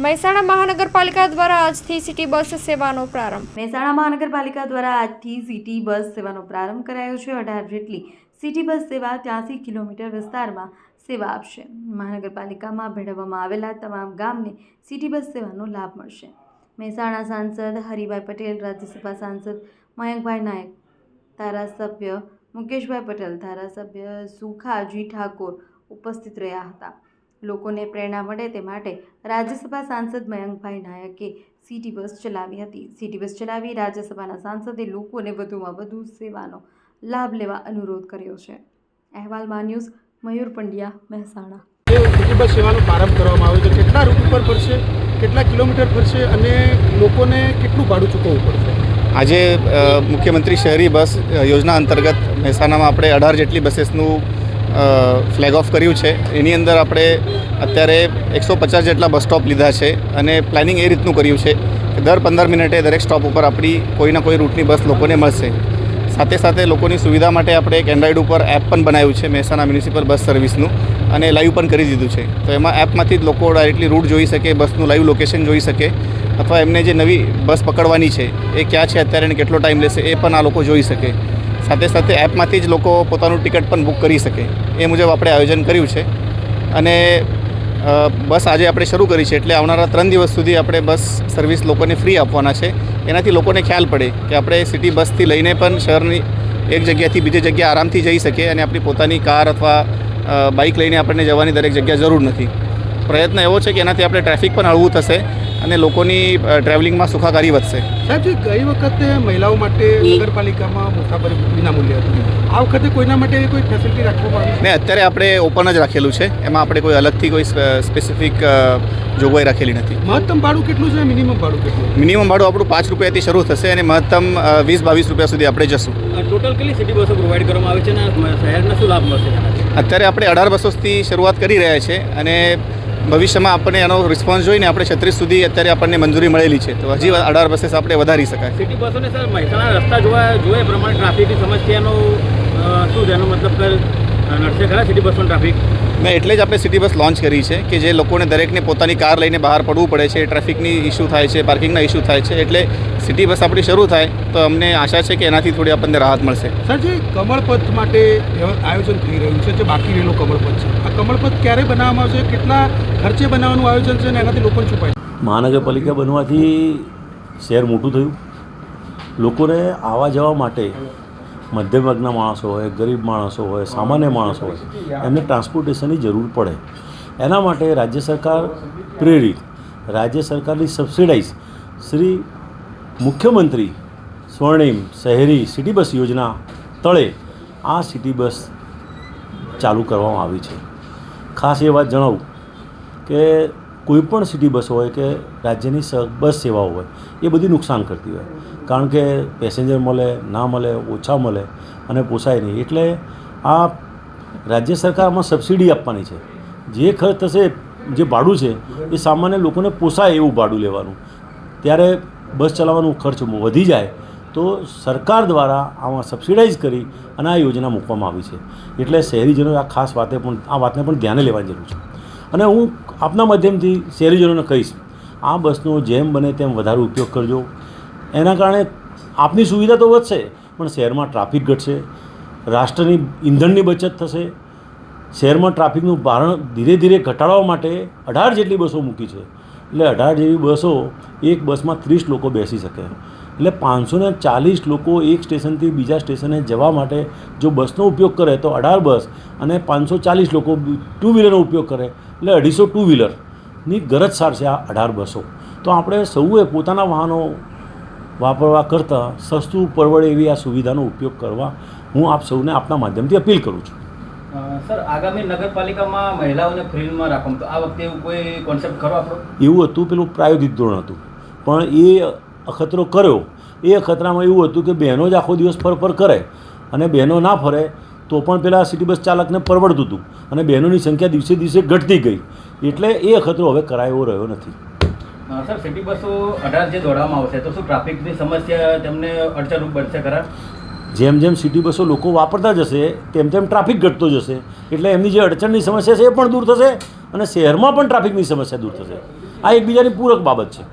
મહેસાણા મહાનગરપાલિકા દ્વારા આજથી સિટી બસ સેવાનો પ્રારંભ. મહેસાણા મહાનગરપાલિકા દ્વારા આજથી સિટી બસ સેવાનો પ્રારંભ કરાયો છે. 18 જેટલી સિટી બસ સેવા 83 કિલોમીટર વિસ્તારમાં સેવા આપશે. મહાનગરપાલિકામાં ભેળવવામાં આવેલા તમામ ગામને સિટી બસ સેવાનો લાભ મળશે. મહેસાણા સાંસદ હરિભાઈ પટેલ, રાજ્યસભા સાંસદ મયંકભાઈ નાયક, ધારાસભ્ય મુકેશભાઈ પટેલ, ધારાસભ્ય સુખાજી ઠાકોર ઉપસ્થિત રહ્યા હતા. લોકોને પ્રેરણા મળે તે માટે રાજ્યસભા સાંસદ મયંકભાઈ નાયકે સિટી બસ ચલાવી હતી. સિટી બસ ચલાવી રાજ્યસભાના સાંસદે લોકોને વધુમાં વધુ સેવાનો લાભ લેવા અનુરોધ કર્યો છે. અહેવાલમાં ન્યૂઝ મયુર પંડ્યા, મહેસાણા. સિટી બસ સેવાનો પ્રારંભ કરવામાં આવ્યો છે. કેટલા રૂટ ઉપર પડશે, કેટલા કિલોમીટર પડશે અને લોકોને કેટલું ભાડું ચૂકવવું પડશે? આજે મુખ્યમંત્રી શહેરી બસ યોજના અંતર્ગત મહેસાણામાં આપણે 18 જેટલી બસેસનું ફ્લેગ ઓફ કર્યું છે. એની અંદર આપણે અત્યારે 150 જેટલા બસ સ્ટોપ લીધા છે અને પ્લાનિંગ એ રીતનું કર્યું છે કે દર 15 મિનિટે દરેક સ્ટોપ ઉપર આપણી કોઈના કોઈ રૂટની બસ લોકોને મળશે. સાથે સાથે લોકોની સુવિધા માટે આપણે એક એન્ડ્રોઈડ ઉપર એપ પણ બનાવ્યું છે મહેસાણા મ્યુનિસિપલ બસ સર્વિસનું, અને લાઈવ પણ કરી દીધું છે. તો એમાં એપમાંથી જ લોકો ડાયરેક્ટલી રૂટ જોઈ શકે, બસનું લાઈવ લોકેશન જોઈ શકે, અથવા એમને જે નવી બસ પકડવાની છે એ ક્યાં છે અત્યારે અને કેટલો ટાઈમ લેશે એ પણ આ લોકો જોઈ શકે. સાથે સાથે એપમાંથી જ લોકો પોતાનું ટિકિટ પણ બુક કરી શકે. એ મુજબ આપણે આયોજન કર્યું છે અને બસ આજે આપણે શરૂ કરી છે. એટલે આવનારા 3 દિવસ સુધી આપણે બસ સર્વિસ લોકોને ફ્રી આપવાના છે. એનાથી લોકોને ખ્યાલ પડે કે આપણે સિટી બસથી લઈને પણ શહેરની એક જગ્યાથી બીજી જગ્યાએ આરામથી જઈ શકીએ અને આપણી પોતાની કાર અથવા બાઇક લઈને આપણને જવાની દરેક જગ્યાએ જરૂર નથી. પ્રયત્ન એવો છે કે એનાથી આપણે ટ્રાફિક પણ હળવું થશે અને લોકોની ટ્રાવેલિંગમાં સુખાકારી વધશે. સાહેબજી, ગઈ વખતે મહિલાઓ માટે નગરપાલિકામાં મુસાફરી વિનામૂલ્ય હતી. આ વખતે કોઈના માટે કોઈ ફેસિલિટી રાખવામાં આવી ને? અત્યારે આપણે ઓપન જ રાખેલું છે. એમાં આપણે કોઈ અલગથી કોઈ સ્પેસિફિક જોગવાઈ રાખેલી નથી. મહત્તમ ભાડું કેટલું છે? મિનિમમ ભાડું કેટલું? મિનિમમ ભાડું આપણું 5 રૂપિયાથી શરૂ થશે અને મહત્તમ 20-22 રૂપિયા સુધી આપણે જશું. ટોટલ કેટલી સિટી બસો પ્રોવાઈડ કરવામાં આવે છે અને શહેરને શું લાભ મળશે? અત્યારે આપણે 18 બસોથી શરૂઆત કરી રહ્યા છે અને ભવિષ્યમાં આપણને એનો રિસ્પોન્સ જોઈને આપણે 36 સુધી અત્યારે આપણને મંજૂરી મળેલી છે. તો હજી 18 બसेस આપણે વધારી શકાય. સિટી બસોને સર મહેસાણા રસ્તા જોઈએ પ્રમાણે ટ્રાફિકની સમસ્યાનો શું છે? એનો મતલબ કે નડશે ખરા સિટી બસનો ટ્રાફિક? મેં એટલે જ આપણે સિટી બસ લોન્ચ કરી છે કે જે લોકોને દરેકને પોતાની કાર લઈને બહાર પડવું પડે છે, ટ્રાફિકની ઇસ્યુ થાય છે, પાર્કિંગના ઇસ્યુ થાય છે. એટલે સિટી બસ આપણી શરૂ થાય તો અમને આશા છે કે એનાથી થોડી આપણને રાહત મળશે. સર, જે કમળપથ માટે આયોજન થઈ રહ્યું છે, જે બાકી રહેલો કમળપથ છે, આ કમળપથ ક્યારે બનાવવામાં આવશે? કેટલા ખર્ચે બનાવવાનું આયોજન છે અને એનાથી લોકોને શું ફાયદો? મહાનગરપાલિકા બનવાથી શહેર મોટું થયું. લોકોને આવવા જવા માટે મધ્યમ વર્ગના માણસો હોય, ગરીબ માણસો હોય, સામાન્ય માણસો હોય, એમને ટ્રાન્સપોર્ટેશનની જરૂર પડે. એના માટે રાજ્ય સરકાર પ્રેરિત, રાજ્ય સરકારની સબસિડાઇઝ શ્રી મુખ્યમંત્રી સ્વર્ણિમ શહેરી સિટી બસ યોજના તળે આ સિટી બસ ચાલુ કરવામાં આવી છે. ખાસ એ વાત જણાવું કે કોઈપણ સિટી બસ હોય કે રાજ્યની બસ સેવાઓ હોય એ બધી નુકસાન કરતી હોય, કારણ કે પેસેન્જર મળે ના મળે, ઓછા મળે અને પોસાય નહીં. એટલે આ રાજ્ય સરકારમાં સબસિડી આપવાની છે. જે ખર્ચ થશે, જે ભાડું છે એ સામાન્ય લોકોને પોસાય એવું ભાડું લેવાનું. ત્યારે બસ ચલાવવાનો ખર્ચ વધી જાય તો સરકાર દ્વારા આમાં સબસિડાઇઝ કરી અને આ યોજના મૂકવામાં આવી છે. એટલે શહેરીજનો આ ખાસ વાતને પણ ધ્યાને લેવાની જરૂર છે. અને હું આપના માધ્યમથી શહેરીજનોને કહીશ, આ બસનો જેમ બને તેમ વધારે ઉપયોગ કરજો. એના કારણે આપની સુવિધા તો વધશે, પણ શહેરમાં ટ્રાફિક ઘટશે, રાષ્ટ્રની ઈંધણની બચત થશે. શહેરમાં ટ્રાફિકનું ભારણ ધીરે ધીરે ઘટાડવા માટે 18 જેટલી બસો મૂકી છે. એટલે 18 જેવી બસો, એક બસમાં 30 લોકો બેસી શકે. એટલે 540 લોકો એક સ્ટેશનથી બીજા સ્ટેશને જવા માટે જો બસનો ઉપયોગ કરે તો 18 બસ, અને 540 લોકો ટુ વ્હીલરનો ઉપયોગ કરે એટલે 250 ટુ વ્હીલરની ગરજ સારશે આ 18 બસો. તો આપણે સૌએ પોતાના વાહનો વાપરવા કરતાં સસ્તું પરવડે એવી આ સુવિધાનો ઉપયોગ કરવા હું આપ સૌને આપના માધ્યમથી અપીલ કરું છું. સર, આગામી નગરપાલિકામાં મહિલાઓને ફ્રીમાં રાખવામાં, તો આ વખતે એવું કોઈ કોન્સેપ્ટ ખરો આપણો? એવું હતું, પેલું પ્રાયોગિક ધોરણ હતું, પણ એ અખતરો કર્યો. એ અખતરામાં એવું હતું કે બહેનો જ આખો દિવસ ફર કરે અને બહેનો ના ફરે તો પણ પેલા સિટી બસ ચાલકને પરવડતું હતું, અને બહેનોની સંખ્યા દિવસે દિવસે ઘટતી ગઈ. એટલે એ અખતરો હવે કરાય એવો રહ્યો નથી. સર, સિટી બસો 18 જે દોડવામાં આવશે તો શું ટ્રાફિકની સમસ્યા તેમને અડચણરૂપ બનશે ખરા? જેમ જેમ સિટી બસો લોકો વાપરતા જશે તેમ તેમ ટ્રાફિક ઘટતો જશે. એટલે એમની જે અડચણની સમસ્યા છે એ પણ દૂર થશે અને શહેરમાં પણ ટ્રાફિકની સમસ્યા દૂર થશે. આ એકબીજાની પૂરક બાબત છે.